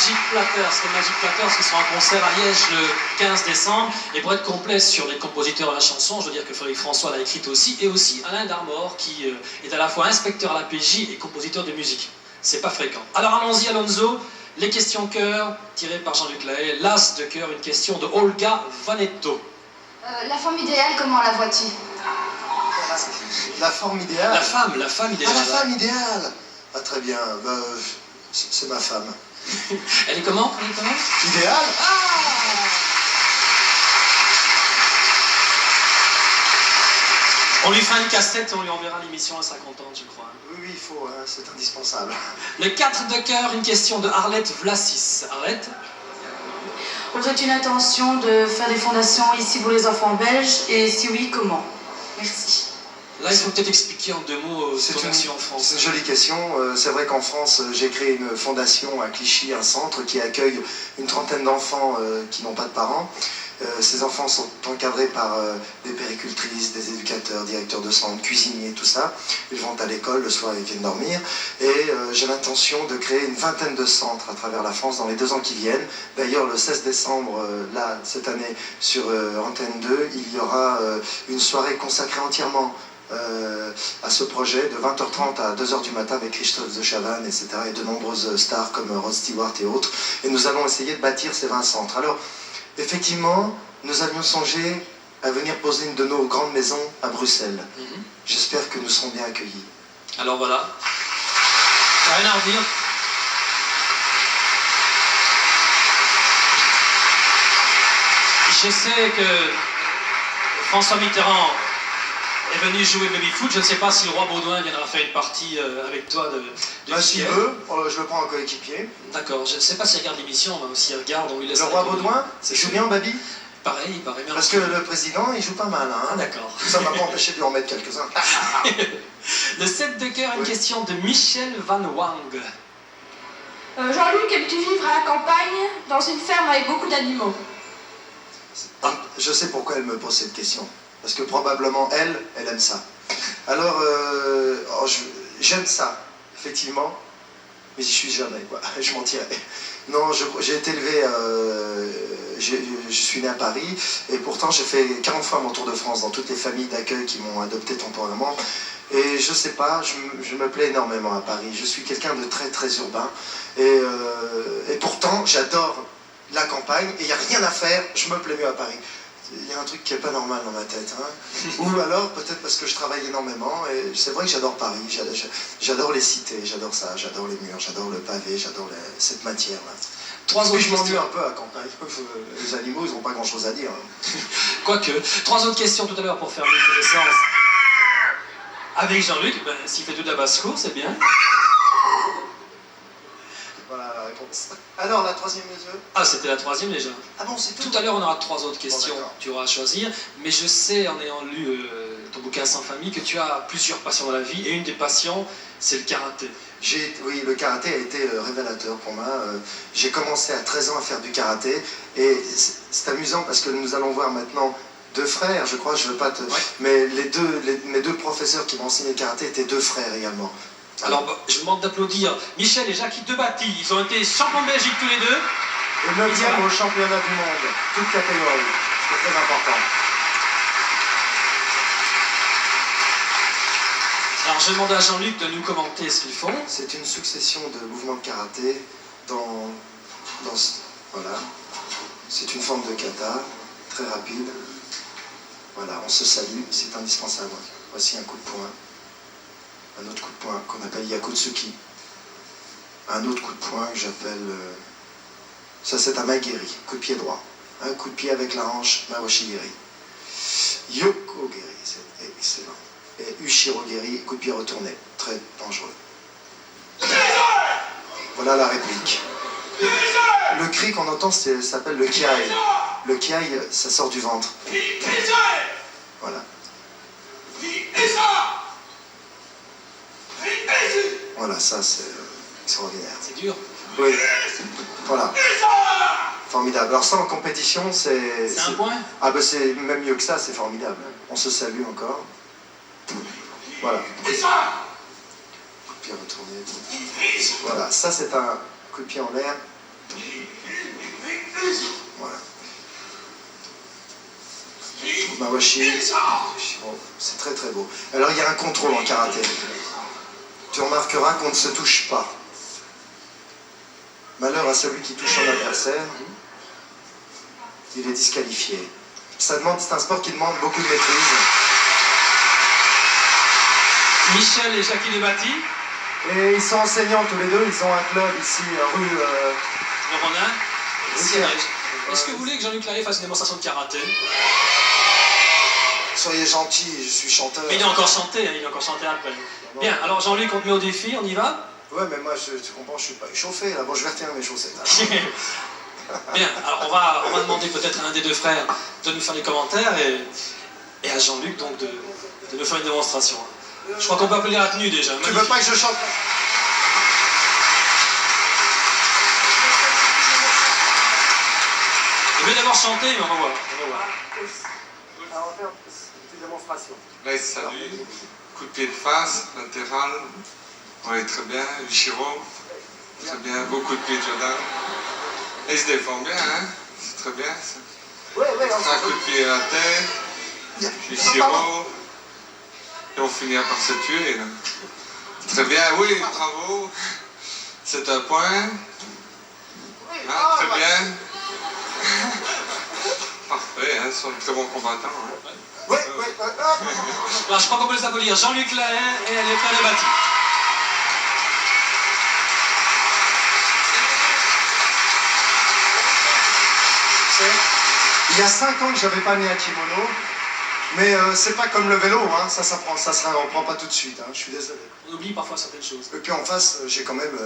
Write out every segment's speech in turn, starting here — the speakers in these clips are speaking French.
Magic Platters. Les Magic Platters qui seront en concert à Liège le 15 décembre. Et pour être complet sur les compositeurs de la chanson, je veux dire que Frédéric François l'a écrite aussi, et aussi Alain Darmor qui est à la fois inspecteur à la PJ et compositeur de musique. C'est pas fréquent. Alors allons-y Alonso, les questions cœur tirées par Jean-Luc Lahaye. L'as de cœur, une question de Olga Vanetto. La femme idéale, comment la vois-tu? La forme idéale. La femme idéale. Ah, la femme idéale. Ah, très bien. C'est ma femme. Elle est comment? Idéale? On lui fera une cassette et on lui enverra l'émission, elle sera contente, je crois. Oui, il faut, hein, c'est indispensable. Le 4 de cœur, une question de Arlette Vlassis. Arlette? Aurais-tu une intention de faire des fondations ici pour les enfants belges? Et si oui, comment? Merci. Là, il faut peut-être expliquer en 2 mots ton action en France. C'est une jolie question. C'est vrai qu'en France, j'ai créé une fondation à Clichy, un centre qui accueille une trentaine d'enfants qui n'ont pas de parents. Ces enfants sont encadrés par des péricultrices, des éducateurs, directeurs de centre, cuisiniers, tout ça. Ils vont à l'école, le soir ils viennent dormir. Et j'ai l'intention de créer une vingtaine de centres à travers la France dans les 2 ans qui viennent. D'ailleurs, le 16 décembre, là, cette année, sur Antenne 2, il y aura une soirée consacrée entièrement à ce projet de 20h30 à 2h du matin avec Christophe de Chavannes, etc. et de nombreuses stars comme Rod Stewart et autres. Et nous allons essayer de bâtir ces 20 centres. Alors, effectivement, nous avions songé à venir poser une de nos grandes maisons à Bruxelles. J'espère que nous serons bien accueillis. Alors voilà. T'as rien à redire? Je sais que François Mitterrand est venu jouer baby-foot. Je ne sais pas si le roi Baudouin viendra faire une partie avec toi de s'il veut, je le prends en coéquipier. D'accord, je ne sais pas s'il regarde l'émission, mais s'il regarde, on lui laisse... Le roi Baudouin, il joue bien au baby? Pareil, il paraît bien. Parce que le président, il joue pas mal. Hein. Ah, d'accord. Ça ne m'a pas empêché de lui en mettre quelques-uns. Le 7 de cœur, une question de Michel Van Wang. Jean-Luc, aimes-tu vivre à la campagne, dans une ferme avec beaucoup d'animaux? Je sais pourquoi elle me pose cette question. Parce que probablement, elle aime ça. Alors, j'aime ça, effectivement, mais j'y suis jamais, quoi. Je mentirais. Non, j'ai été élevé, je suis né à Paris, et pourtant j'ai fait 40 fois mon tour de France dans toutes les familles d'accueil qui m'ont adopté temporairement. Et je sais pas, je me plais énormément à Paris. Je suis quelqu'un de très très urbain, et pourtant j'adore la campagne, et il n'y a rien à faire, je me plais mieux à Paris. Il y a un truc qui n'est pas normal dans ma tête. Hein. Ou alors, peut-être parce que je travaille énormément, et c'est vrai que j'adore Paris, j'adore les cités, j'adore ça, j'adore les murs, j'adore le pavé, j'adore cette matière-là. 3 autres je m'ennuie questions. un peu à campagne. Les animaux, ils n'ont pas grand-chose à dire. Hein. Quoique. 3 autres questions tout à l'heure pour faire mes connaissances. Avec Jean-Luc, s'il fait tout de la basse-cour, c'est bien. Voilà la réponse. Alors, la troisième, les yeux. Ah, c'était la 3e déjà. Ah bon, c'est tout. Tout à l'heure, on aura 3 autres questions, Bon, tu auras à choisir. Mais je sais, en ayant lu ton bouquin Sans famille, que tu as plusieurs passions dans la vie. Et une des passions, c'est le karaté. Oui, le karaté a été révélateur pour moi. J'ai commencé à 13 ans à faire du karaté. Et c'est amusant parce que nous allons voir maintenant 2 frères, je crois, je veux pas te... Ouais. Mais mes 2 professeurs qui m'ont enseigné le karaté étaient 2 frères également. Alors, je vous demande d'applaudir Michel et Jacques de Bâti. Ils ont été champions de Belgique tous les 2. Et 9e au championnat du monde, toute catégorie. C'est très important. Alors, je demande à Jean-Luc de nous commenter ce qu'ils font. C'est une succession de mouvements de karaté voilà. C'est une forme de kata, très rapide. Voilà, on se salue, c'est indispensable. Voici un coup de poing. Un autre coup de poing qu'on appelle Yakutsuki. Un autre coup de poing que j'appelle... ça, c'est un Maigiri, coup de pied droit. Un coup de pied avec la hanche, Mawashi-giri. Yoko-giri, c'est excellent. Et Ushiro-giri, coup de pied retourné, très dangereux. Voilà la réplique. Le cri qu'on entend s'appelle le kiai. Le kiai, ça sort du ventre. Voilà. Voilà, ça c'est extraordinaire. C'est dur. Oui, voilà. Formidable. Alors ça en compétition, c'est... C'est un point. Ah ben c'est même mieux que ça, c'est formidable. On se salue encore. Voilà. Coup de pied retourné. Voilà, ça c'est un coup de pied en l'air. Voilà. Mawashi. Bon, c'est très très beau. Alors il y a un contrôle en karaté. Tu remarqueras qu'on ne se touche pas. Malheur à celui qui touche son adversaire. Il est disqualifié. C'est un sport qui demande beaucoup de maîtrise. Michel et Jackie Desbati. Et ils sont enseignants tous les deux. Ils ont un club ici, rue... Le Ronin. Ici, Est-ce que vous voulez que Jean-Luc Lahaye fasse une démonstration de karaté? Soyez gentils, je suis chanteur. Mais il a encore chanté, hein, il a encore chanté après. Bien, alors Jean-Luc, on te met au défi, on y va? Ouais, mais moi, tu comprends, je suis pas échauffé, là. Bon, je vais retirer mes chaussettes. Bien, alors on va demander peut-être à un des deux frères de nous faire les commentaires et à Jean-Luc donc de nous faire une démonstration. Je crois qu'on peut appeler la tenue déjà. Tu veux pas que je chante? Je vais d'abord chanter, mais on va voir. Alors, on va faire une petite démonstration. Là, il salue. Coup de pied de face, latéral. Oui, très bien. Ichiro. Très bien. Beau coup de pied de Jordan. Et il se défend bien, hein? C'est très bien, ça. Oui, Un coup de pied à la tête. Ichiro. Et on finira par se tuer, là. Très bien, oui, bravo. C'est un point. Ah, très bien. Parfait, hein, ce sont de très bons combattants. Hein. Oui. Alors, je crois qu'on peut les applaudir. Jean-Luc Lahaye et les frères Desbati. Il y a 5 ans que j'avais pas mis un kimono, mais c'est pas comme le vélo, hein. Ça se reprend pas tout de suite, hein. Je suis désolé. On oublie parfois certaines choses. Et puis en face, j'ai quand même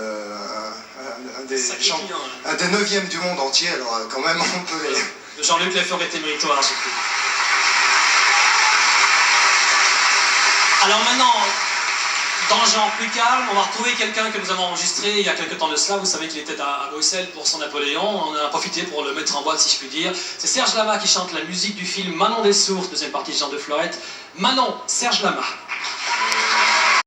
un des Sacré gens, client, hein. un des 9e du monde entier, alors quand même on peut les... Jean-Luc l'effort était méritoire surtout. Alors maintenant, dans le genre plus calme, on va retrouver quelqu'un que nous avons enregistré il y a quelques temps de cela. Vous savez qu'il était à Bruxelles pour son Napoléon. On en a profité pour le mettre en boîte, si je puis dire. C'est Serge Lama qui chante la musique du film Manon des Sourds, deuxième partie de Jean de Florette. Manon, Serge Lama.